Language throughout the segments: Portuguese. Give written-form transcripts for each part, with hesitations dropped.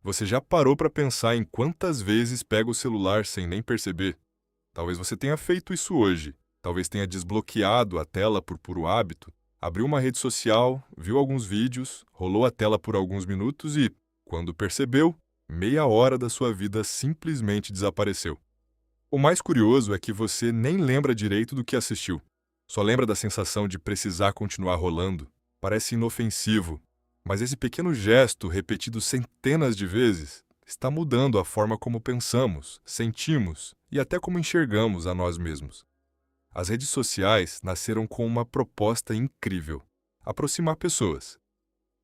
Você já parou para pensar em quantas vezes pega o celular sem nem perceber? Talvez você tenha feito isso hoje. Talvez tenha desbloqueado a tela por puro hábito, abriu uma rede social, viu alguns vídeos, rolou a tela por alguns minutos e, quando percebeu, meia hora da sua vida simplesmente desapareceu. O mais curioso é que você nem lembra direito do que assistiu. Só lembra da sensação de precisar continuar rolando. Parece inofensivo, mas esse pequeno gesto, repetido centenas de vezes, está mudando a forma como pensamos, sentimos e até como enxergamos a nós mesmos. As redes sociais nasceram com uma proposta incrível: aproximar pessoas.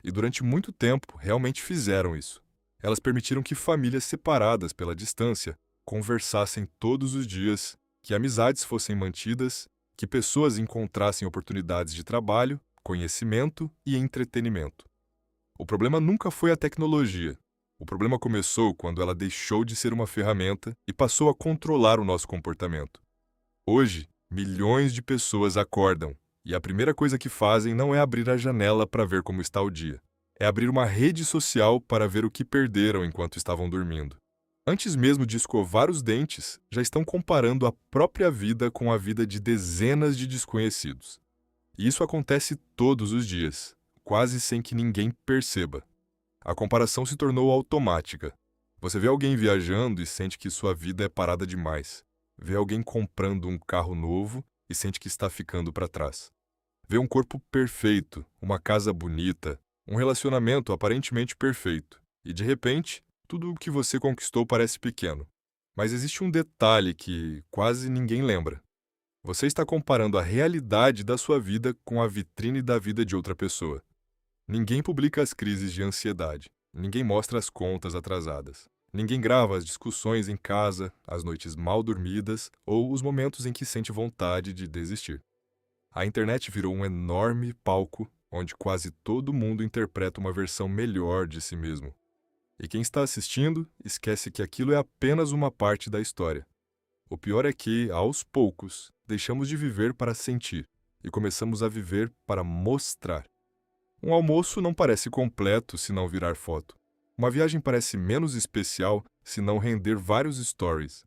E durante muito tempo realmente fizeram isso. Elas permitiram que famílias separadas pela distância conversassem todos os dias, que amizades fossem mantidas, que pessoas encontrassem oportunidades de trabalho, conhecimento e entretenimento. O problema nunca foi a tecnologia. O problema começou quando ela deixou de ser uma ferramenta e passou a controlar o nosso comportamento. Hoje, milhões de pessoas acordam e a primeira coisa que fazem não é abrir a janela para ver como está o dia. É abrir uma rede social para ver o que perderam enquanto estavam dormindo. Antes mesmo de escovar os dentes, já estão comparando a própria vida com a vida de dezenas de desconhecidos. E isso acontece todos os dias, quase sem que ninguém perceba. A comparação se tornou automática. Você vê alguém viajando e sente que sua vida é parada demais. Vê alguém comprando um carro novo e sente que está ficando para trás. Vê um corpo perfeito, uma casa bonita, um relacionamento aparentemente perfeito. E de repente, tudo o que você conquistou parece pequeno. Mas existe um detalhe que quase ninguém lembra. Você está comparando a realidade da sua vida com a vitrine da vida de outra pessoa. Ninguém publica as crises de ansiedade. Ninguém mostra as contas atrasadas. Ninguém grava as discussões em casa, as noites mal dormidas ou os momentos em que sente vontade de desistir. A internet virou um enorme palco onde quase todo mundo interpreta uma versão melhor de si mesmo. E quem está assistindo esquece que aquilo é apenas uma parte da história. O pior é que, aos poucos, deixamos de viver para sentir e começamos a viver para mostrar. Um almoço não parece completo se não virar foto. Uma viagem parece menos especial se não render vários stories.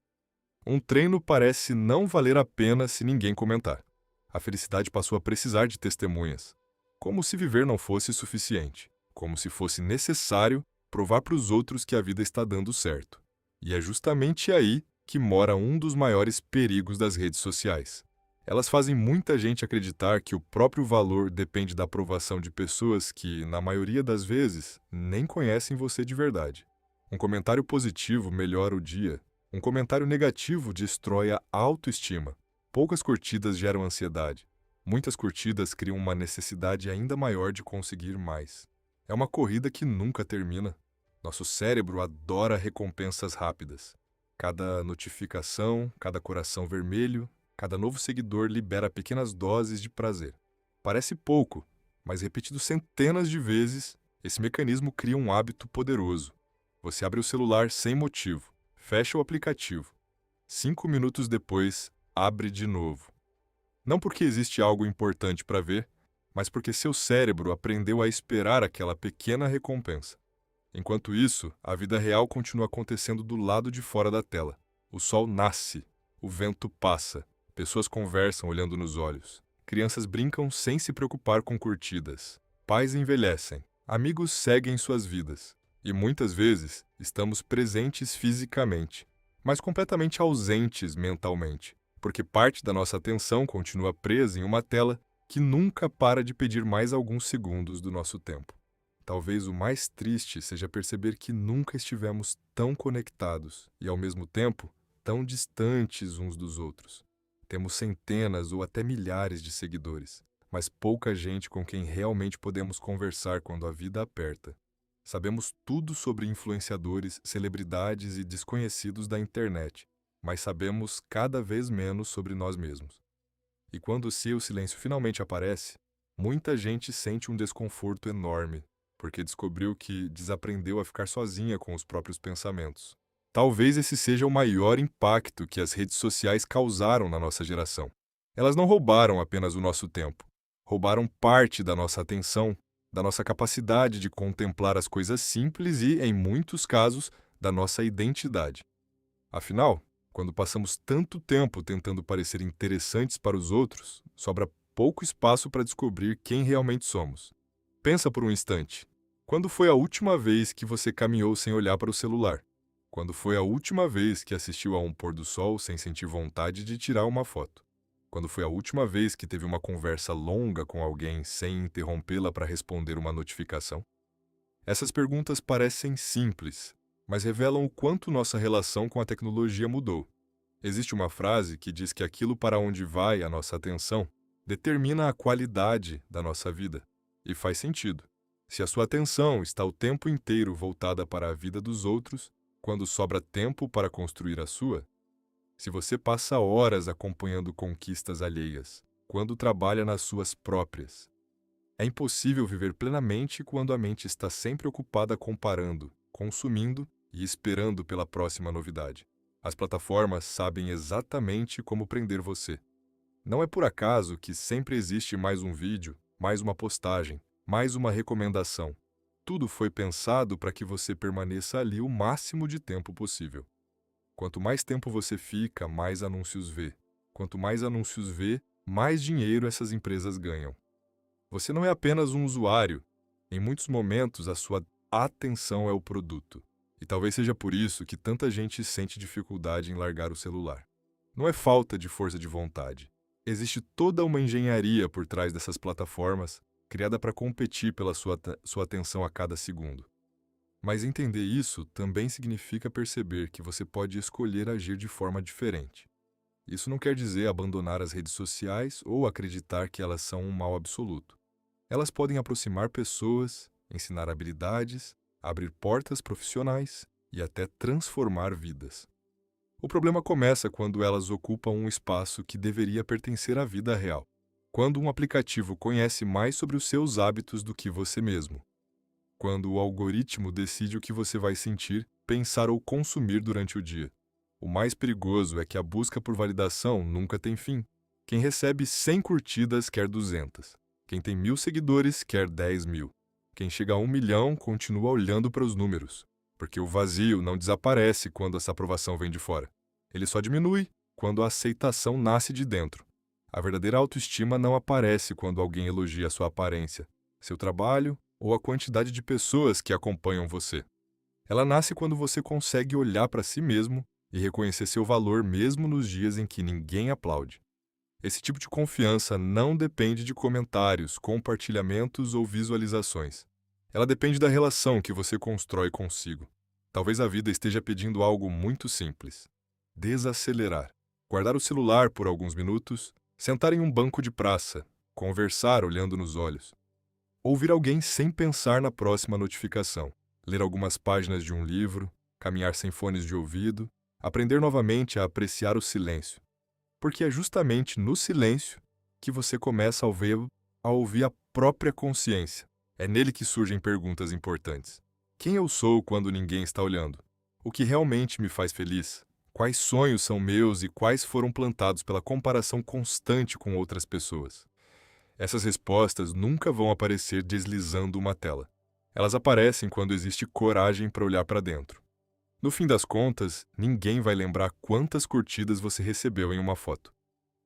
Um treino parece não valer a pena se ninguém comentar. A felicidade passou a precisar de testemunhas. Como se viver não fosse suficiente. Como se fosse necessário provar para os outros que a vida está dando certo. E é justamente aí que mora um dos maiores perigos das redes sociais. Elas fazem muita gente acreditar que o próprio valor depende da aprovação de pessoas que, na maioria das vezes, nem conhecem você de verdade. Um comentário positivo melhora o dia. Um comentário negativo destrói a autoestima. Poucas curtidas geram ansiedade. Muitas curtidas criam uma necessidade ainda maior de conseguir mais. É uma corrida que nunca termina. Nosso cérebro adora recompensas rápidas. Cada notificação, cada coração vermelho, cada novo seguidor libera pequenas doses de prazer. Parece pouco, mas repetido centenas de vezes, esse mecanismo cria um hábito poderoso. Você abre o celular sem motivo, fecha o aplicativo. 5 minutos depois, abre de novo. Não porque existe algo importante para ver, mas porque seu cérebro aprendeu a esperar aquela pequena recompensa. Enquanto isso, a vida real continua acontecendo do lado de fora da tela. O sol nasce, o vento passa. Pessoas conversam olhando nos olhos. Crianças brincam sem se preocupar com curtidas. Pais envelhecem. Amigos seguem suas vidas. E muitas vezes estamos presentes fisicamente, mas completamente ausentes mentalmente, porque parte da nossa atenção continua presa em uma tela que nunca para de pedir mais alguns segundos do nosso tempo. Talvez o mais triste seja perceber que nunca estivemos tão conectados e, ao mesmo tempo, tão distantes uns dos outros. Temos centenas ou até milhares de seguidores, mas pouca gente com quem realmente podemos conversar quando a vida aperta. Sabemos tudo sobre influenciadores, celebridades e desconhecidos da internet, mas sabemos cada vez menos sobre nós mesmos. E quando o silêncio finalmente aparece, muita gente sente um desconforto enorme, porque descobriu que desaprendeu a ficar sozinha com os próprios pensamentos. Talvez esse seja o maior impacto que as redes sociais causaram na nossa geração. Elas não roubaram apenas o nosso tempo, roubaram parte da nossa atenção, da nossa capacidade de contemplar as coisas simples e, em muitos casos, da nossa identidade. Afinal, quando passamos tanto tempo tentando parecer interessantes para os outros, sobra pouco espaço para descobrir quem realmente somos. Pensa por um instante. Quando foi a última vez que você caminhou sem olhar para o celular? Quando foi a última vez que assistiu a um pôr do sol sem sentir vontade de tirar uma foto? Quando foi a última vez que teve uma conversa longa com alguém sem interrompê-la para responder uma notificação? Essas perguntas parecem simples, mas revelam o quanto nossa relação com a tecnologia mudou. Existe uma frase que diz que aquilo para onde vai a nossa atenção determina a qualidade da nossa vida. E faz sentido. Se a sua atenção está o tempo inteiro voltada para a vida dos outros, quando sobra tempo para construir a sua, se você passa horas acompanhando conquistas alheias, quando trabalha nas suas próprias, é impossível viver plenamente quando a mente está sempre ocupada comparando, consumindo e esperando pela próxima novidade. As plataformas sabem exatamente como prender você. Não é por acaso que sempre existe mais um vídeo, mais uma postagem, mais uma recomendação. Tudo foi pensado para que você permaneça ali o máximo de tempo possível. Quanto mais tempo você fica, mais anúncios vê. Quanto mais anúncios vê, mais dinheiro essas empresas ganham. Você não é apenas um usuário. Em muitos momentos, a sua atenção é o produto. E talvez seja por isso que tanta gente sente dificuldade em largar o celular. Não é falta de força de vontade. Existe toda uma engenharia por trás dessas plataformas, criada para competir pela sua atenção a cada segundo. Mas entender isso também significa perceber que você pode escolher agir de forma diferente. Isso não quer dizer abandonar as redes sociais ou acreditar que elas são um mal absoluto. Elas podem aproximar pessoas, ensinar habilidades, abrir portas profissionais e até transformar vidas. O problema começa quando elas ocupam um espaço que deveria pertencer à vida real. Quando um aplicativo conhece mais sobre os seus hábitos do que você mesmo. Quando o algoritmo decide o que você vai sentir, pensar ou consumir durante o dia. O mais perigoso é que a busca por validação nunca tem fim. Quem recebe 100 curtidas quer 200. Quem tem 1.000 seguidores quer 10.000. Quem chega a 1 milhão continua olhando para os números, porque o vazio não desaparece quando essa aprovação vem de fora. Ele só diminui quando a aceitação nasce de dentro. A verdadeira autoestima não aparece quando alguém elogia sua aparência, seu trabalho ou a quantidade de pessoas que acompanham você. Ela nasce quando você consegue olhar para si mesmo e reconhecer seu valor mesmo nos dias em que ninguém aplaude. Esse tipo de confiança não depende de comentários, compartilhamentos ou visualizações. Ela depende da relação que você constrói consigo. Talvez a vida esteja pedindo algo muito simples. Desacelerar. Guardar o celular por alguns minutos, sentar em um banco de praça, conversar olhando nos olhos. Ouvir alguém sem pensar na próxima notificação. Ler algumas páginas de um livro, caminhar sem fones de ouvido, aprender novamente a apreciar o silêncio. Porque é justamente no silêncio que você começa a ouvir a própria consciência. É nele que surgem perguntas importantes. Quem eu sou quando ninguém está olhando? O que realmente me faz feliz? Quais sonhos são meus e quais foram plantados pela comparação constante com outras pessoas? Essas respostas nunca vão aparecer deslizando uma tela. Elas aparecem quando existe coragem para olhar para dentro. No fim das contas, ninguém vai lembrar quantas curtidas você recebeu em uma foto.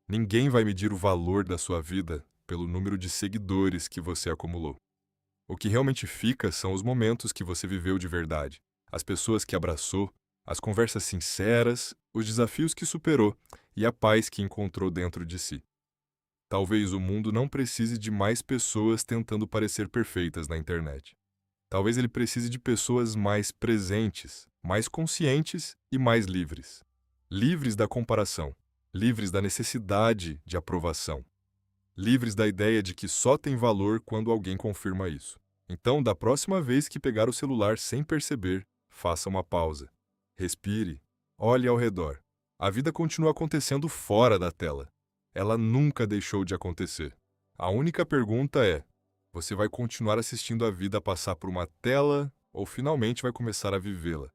Ninguém vai medir o valor da sua vida pelo número de seguidores que você acumulou. O que realmente fica são os momentos que você viveu de verdade, as pessoas que abraçou, as conversas sinceras, os desafios que superou e a paz que encontrou dentro de si. Talvez o mundo não precise de mais pessoas tentando parecer perfeitas na internet. Talvez ele precise de pessoas mais presentes, mais conscientes e mais livres. Livres da comparação, livres da necessidade de aprovação. Livres da ideia de que só tem valor quando alguém confirma isso. Então, da próxima vez que pegar o celular sem perceber, faça uma pausa. Respire, olhe ao redor. A vida continua acontecendo fora da tela. Ela nunca deixou de acontecer. A única pergunta é: você vai continuar assistindo a vida passar por uma tela ou finalmente vai começar a vivê-la?